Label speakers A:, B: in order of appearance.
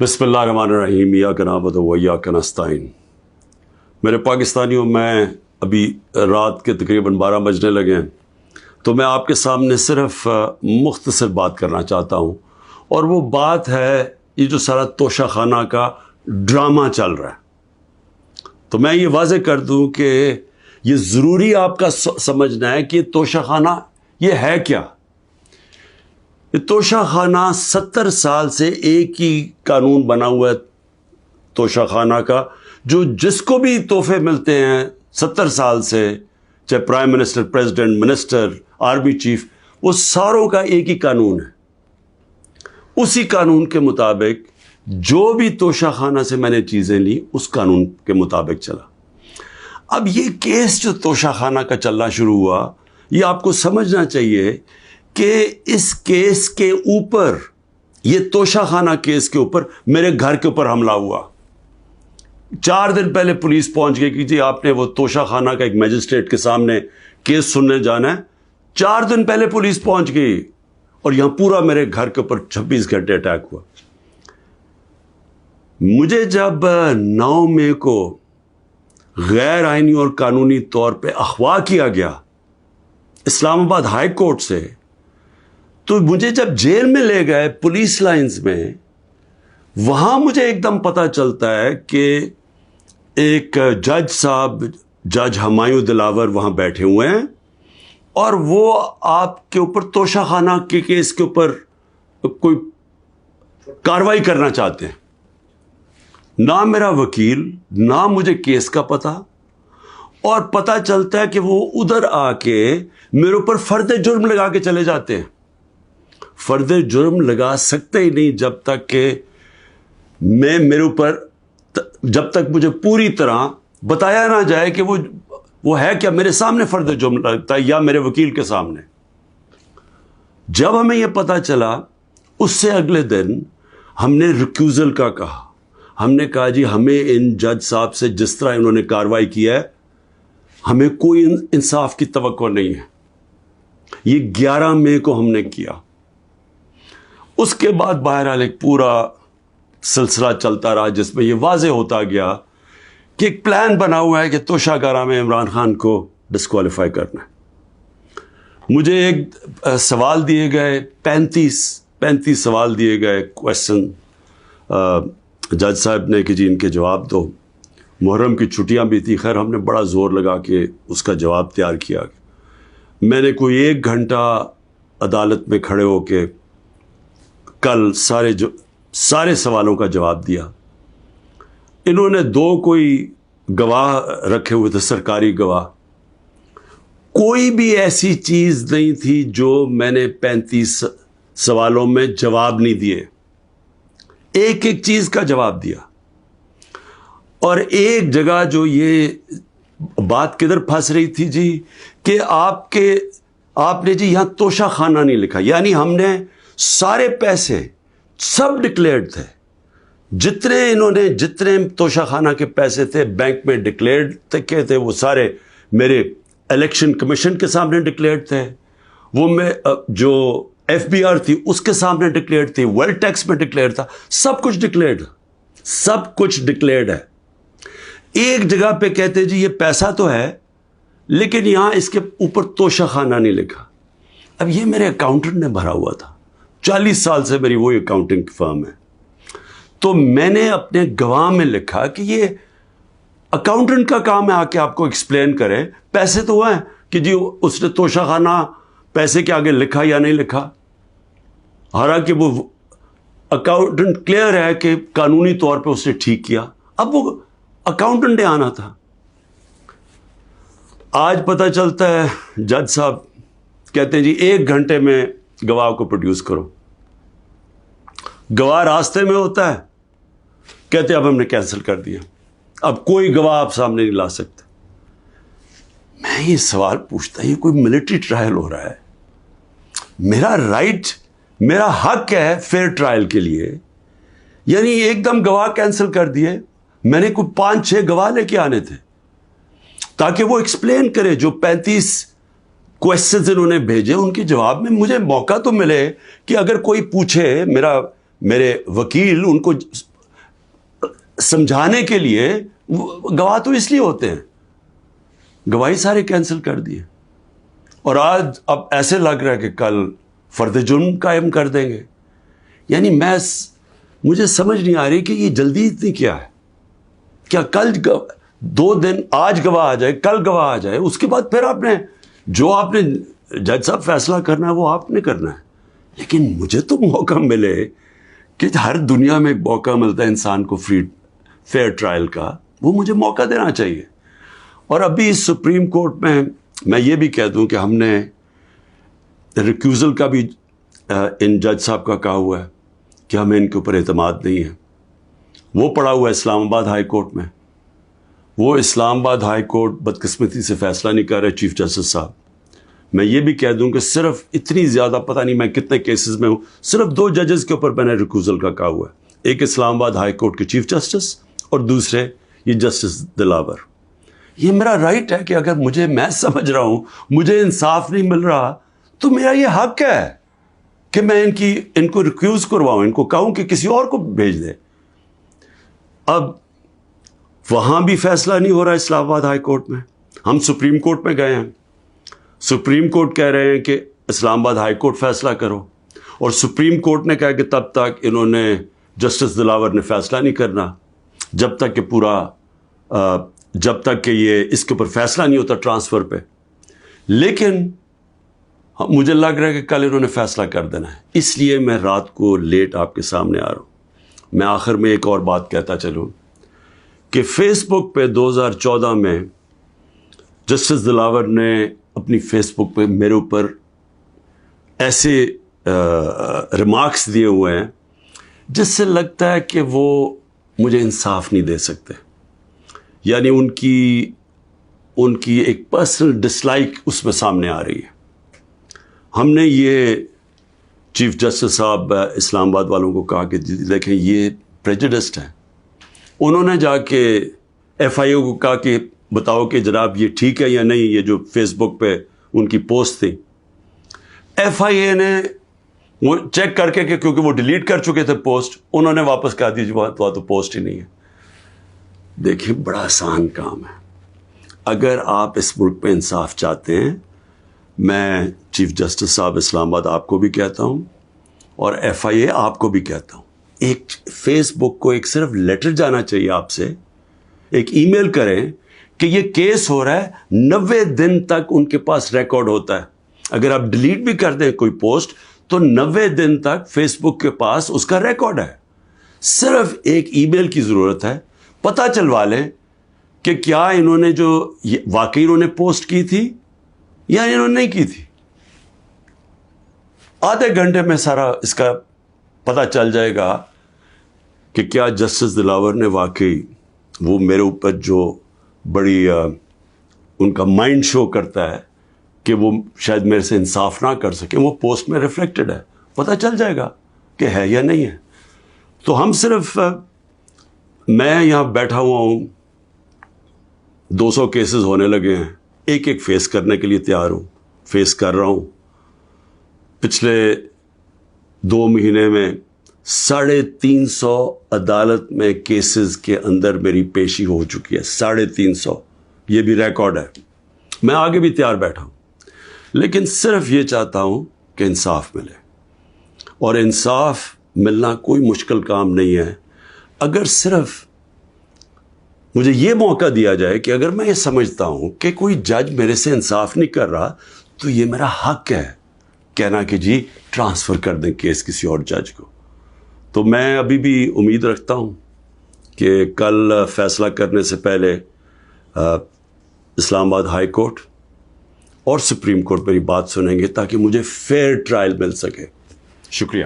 A: بسم اللہ الرحمن الرحیم ایاک نعبد و ایاک نستعین۔ میرے پاکستانیوں، میں ابھی رات کے تقریباً 12 بجنے لگے ہیں، تو میں آپ کے سامنے صرف مختصر بات کرنا چاہتا ہوں، اور وہ بات ہے یہ جو سارا توشہ خانہ کا ڈرامہ چل رہا ہے۔ تو میں یہ واضح کر دوں کہ یہ ضروری آپ کا سمجھنا ہے کہ یہ توشہ خانہ یہ ہے کیا۔ یہ توشہ خانہ 70 سال سے ایک ہی قانون بنا ہوا ہے توشہ خانہ کا، جو جس کو بھی تحفے ملتے ہیں 70 سال سے، چاہے prime minister, president, minister, army chief, وہ ساروں کا ایک ہی قانون ہے۔ اسی قانون کے مطابق جو بھی توشہ خانہ سے میں نے چیزیں لی، اس قانون کے مطابق چلا۔ اب یہ کیس جو توشہ خانہ کا چلنا شروع ہوا، یہ آپ کو سمجھنا چاہیے کہ اس کیس کے اوپر، یہ توشہ خانہ کیس کے اوپر میرے گھر کے اوپر حملہ ہوا۔ 4 دن پہلے پولیس پہنچ گئی کہ جی آپ نے وہ توشہ خانہ کا ایک میجسٹریٹ کے سامنے کیس سننے جانا ہے۔ 4 دن پہلے پولیس پہنچ گئی، اور یہاں پورا میرے گھر کے اوپر 26 گھنٹے اٹیک ہوا۔ مجھے جب 9 مئی کو غیر آئینی اور قانونی طور پہ اغوا کیا گیا اسلام آباد ہائی کورٹ سے، تو مجھے جب جیل میں لے گئے پولیس لائنز میں، وہاں مجھے ایک دم پتہ چلتا ہے کہ ایک جج صاحب، جج ہمایوں دلاور وہاں بیٹھے ہوئے ہیں، اور وہ آپ کے اوپر توشہ خانہ کے کیس کے اوپر کوئی کاروائی کرنا چاہتے ہیں۔ نہ میرا وکیل، نہ مجھے کیس کا پتہ، اور پتہ چلتا ہے کہ وہ ادھر آ کے میرے اوپر فرد جرم لگا کے چلے جاتے ہیں۔ فرد جرم لگا سکتے ہی نہیں جب تک کہ میرے اوپر، جب تک مجھے پوری طرح بتایا نہ جائے کہ وہ ہے کیا، میرے سامنے فرد جرم لگتا ہے یا میرے وکیل کے سامنے۔ جب ہمیں یہ پتہ چلا، اس سے اگلے دن ہم نے ریکیوزل کا کہا۔ ہم نے کہا جی ہمیں ان جج صاحب سے جس طرح انہوں نے کارروائی کی ہے، ہمیں کوئی انصاف کی توقع نہیں ہے۔ یہ 11 مئی کو ہم نے کیا۔ اس کے بعد بہرحال ایک پورا سلسلہ چلتا رہا، جس میں یہ واضح ہوتا گیا کہ ایک پلان بنا ہوا ہے کہ توشہ گارہ میں عمران خان کو ڈسکوالیفائی کرنا ہے۔ مجھے ایک سوال دیے گئے، 35 سوال دیے گئے، کویسچن جج صاحب نے کہ جی ان کے جواب دو۔ محرم کی چھٹیاں بھی تھی، خیر ہم نے بڑا زور لگا کے اس کا جواب تیار کیا۔ میں نے کوئی 1 گھنٹہ عدالت میں کھڑے ہو کے کل سارے سوالوں کا جواب دیا۔ انہوں نے 2 کوئی گواہ رکھے ہوئے تھے، سرکاری گواہ۔ کوئی بھی ایسی چیز نہیں تھی جو میں نے 35 سوالوں میں جواب نہیں دیے، ایک چیز کا جواب دیا۔ اور ایک جگہ جو یہ بات کدھر پھنس رہی تھی جی، کہ آپ نے جی یہاں توشہ خانہ نہیں لکھا، یعنی ہم نے سارے پیسے سب ڈکلیئرڈ تھے، جتنے توشہ خانہ کے پیسے تھے بینک میں ڈکلیئرڈ تھے، وہ سارے میرے الیکشن کمیشن کے سامنے ڈکلیئرڈ تھے، وہ میں جو FBR تھی اس کے سامنے ڈکلیئرڈ تھی، ویلتھ ٹیکس میں ڈکلیئرڈ تھا، سب کچھ ڈکلیئرڈ ہے۔ ایک جگہ پہ کہتے جی یہ پیسہ تو ہے، لیکن یہاں اس کے اوپر توشہ خانہ نہیں لکھا۔ اب یہ میرے اکاؤنٹنٹ نے بھرا ہوا تھا، 40 سال سے میری وہی اکاؤنٹنگ کی فرم ہے۔ تو میں نے اپنے گواہ میں لکھا کہ یہ اکاؤنٹنٹ کا کام ہے آ کے آپ کو ایکسپلین کرے، پیسے تو ہیں کہ جی اس نے توشہ خانہ پیسے کے آگے لکھا یا نہیں لکھا۔ حالانکہ وہ اکاؤنٹنٹ کلیئر ہے کہ قانونی طور پہ اس نے ٹھیک کیا۔ اب وہ اکاؤنٹنٹ نے آنا تھا۔ آج پتہ چلتا ہے جج صاحب کہتے ہیں جی 1 گھنٹے میں گواہ کو پروڈیوس کرو۔ گواہ راستے میں ہوتا ہے، کہتے اب ہم نے کینسل کر دیا، اب کوئی گواہ آپ سامنے نہیں لا سکتے۔ میں یہ سوال پوچھتا یہ کوئی ملٹری ٹرائل ہو رہا ہے؟ میرا رائٹ، میرا حق ہے فیئر ٹرائل کے لیے، یعنی ایک دم گواہ کینسل کر دیے۔ میں نے کوئی 5-6 گواہ لے کے آنے تھے تاکہ وہ ایکسپلین کرے۔ جو 35 کویسچنز انہوں نے بھیجے، ان کے جواب میں مجھے موقع تو ملے کہ اگر کوئی پوچھے، میرے وکیل ان کو سمجھانے کے لیے گواہ تو اس لیے ہوتے ہیں، گواہی سارے کینسل کر دیے، اور آج اب ایسے لگ رہا ہے کہ کل فرد جرم قائم کر دیں گے. یعنی مجھے سمجھ نہیں آ رہی کہ یہ جلدی اتنی کیا ہے. کیا کل 2 دن، آج گواہ آ جائے، کل گواہ آ جائے، اس کے بعد پھر آپ نے جج صاحب فیصلہ کرنا ہے وہ آپ نے کرنا ہے. لیکن مجھے تو موقع ملے کہ ہر دنیا میں موقع ملتا ہے انسان کو فیئر ٹرائل کا، وہ مجھے موقع دینا چاہیے. اور ابھی سپریم کورٹ میں یہ بھی کہہ دوں کہ ہم نے ریکیوزل کا بھی ان جج صاحب کا کہا ہوا ہے کہ ہمیں ان کے اوپر اعتماد نہیں ہے. وہ پڑا ہوا ہے اسلام آباد ہائی کورٹ میں. وہ اسلام آباد ہائی کورٹ بدقسمتی سے فیصلہ نہیں کر رہے چیف جسٹس صاحب. میں یہ بھی کہہ دوں کہ صرف اتنی زیادہ پتہ نہیں میں کتنے کیسز میں ہوں، صرف 2 ججز کے اوپر میں نے ریکیوزل کا کہا ہوا ہے. ایک اسلام آباد ہائی کورٹ کے چیف جسٹس اور دوسرے یہ جسٹس دلاور. یہ میرا رائٹ ہے کہ اگر میں سمجھ رہا ہوں مجھے انصاف نہیں مل رہا تو میرا یہ حق ہے کہ میں ان کو ریکیوز کرواؤں، ان کو کہوں کہ کسی اور کو بھیج دے. اب وہاں بھی فیصلہ نہیں ہو رہا اسلام آباد ہائی کورٹ میں. ہم سپریم کورٹ میں گئے ہیں، سپریم کورٹ کہہ رہے ہیں کہ اسلام آباد ہائی کورٹ فیصلہ کرو، اور سپریم کورٹ نے کہا کہ تب تک انہوں نے جسٹس دلاور نے فیصلہ نہیں کرنا جب تک کہ یہ اس کے اوپر فیصلہ نہیں ہوتا ٹرانسفر پہ. لیکن مجھے لگ رہا ہے کہ کل انہوں نے فیصلہ کر دینا ہے، اس لیے میں رات کو لیٹ آپ کے سامنے آ رہا ہوں. میں آخر میں ایک اور بات کہتا چلوں کہ فیس بک پہ 2014 میں جسٹس دلاور نے اپنی فیس بک پہ میرے اوپر ایسے ریمارکس دیے ہوئے ہیں جس سے لگتا ہے کہ وہ مجھے انصاف نہیں دے سکتے. یعنی ان کی ایک پرسنل ڈسلائک اس میں سامنے آ رہی ہے. ہم نے یہ چیف جسٹس صاحب اسلام آباد والوں کو کہا کہ دیکھیں یہ پریجوڈسڈ ہے. انہوں نے جا کے ایف آئی اے کو کہا کہ بتاؤ کہ جناب یہ ٹھیک ہے یا نہیں، یہ جو فیس بک پہ ان کی پوسٹ تھی. ایف آئی اے نے وہ چیک کر کے کہ کیونکہ وہ ڈیلیٹ کر چکے تھے پوسٹ، انہوں نے واپس کہا دی وہاں تو پوسٹ ہی نہیں ہے. دیکھیں بڑا آسان کام ہے. اگر آپ اس ملک پہ انصاف چاہتے ہیں، میں چیف جسٹس صاحب اسلام آباد آپ کو بھی کہتا ہوں اور ایف آئی اے آپ کو بھی کہتا ہوں، ایک فیس بک کو ایک صرف لیٹر جانا چاہیے آپ سے، ایک ای میل کریں کہ یہ کیس ہو رہا ہے. 90 دن تک ان کے پاس ریکارڈ ہوتا ہے. اگر آپ ڈیلیٹ بھی کر دیں کوئی پوسٹ تو 90 دن تک فیس بک کے پاس اس کا ریکارڈ ہے. صرف ایک ای میل کی ضرورت ہے. پتہ چلوا لیں کہ کیا انہوں نے واقعی انہوں نے پوسٹ کی تھی یا انہوں نے نہیں کی تھی. آدھے گھنٹے میں سارا اس کا پتہ چل جائے گا کہ کیا جسٹس دلاور نے واقعی وہ میرے اوپر جو بڑی ان کا مائنڈ شو کرتا ہے کہ وہ شاید میرے سے انصاف نہ کر سکیں، وہ پوسٹ میں ریفلیکٹڈ ہے. پتہ چل جائے گا کہ ہے یا نہیں ہے. تو ہم صرف میں یہاں بیٹھا ہوا ہوں، 200 کیسز ہونے لگے ہیں، ایک ایک فیس کرنے کے لیے تیار ہوں، فیس کر رہا ہوں. پچھلے 2 مہینے میں 350 عدالت میں کیسز کے اندر میری پیشی ہو چکی ہے. 350، یہ بھی ریکارڈ ہے. میں آگے بھی تیار بیٹھا ہوں، لیکن صرف یہ چاہتا ہوں کہ انصاف ملے. اور انصاف ملنا کوئی مشکل کام نہیں ہے. اگر صرف مجھے یہ موقع دیا جائے کہ اگر میں یہ سمجھتا ہوں کہ کوئی جج میرے سے انصاف نہیں کر رہا تو یہ میرا حق ہے کہنا کہ جی ٹرانسفر کر دیں کیس کسی اور جج کو. تو میں ابھی بھی امید رکھتا ہوں کہ کل فیصلہ کرنے سے پہلے اسلام آباد ہائی کورٹ اور سپریم کورٹ میری بات سنیں گے تاکہ مجھے فیئر ٹرائل مل سکے. شکریہ.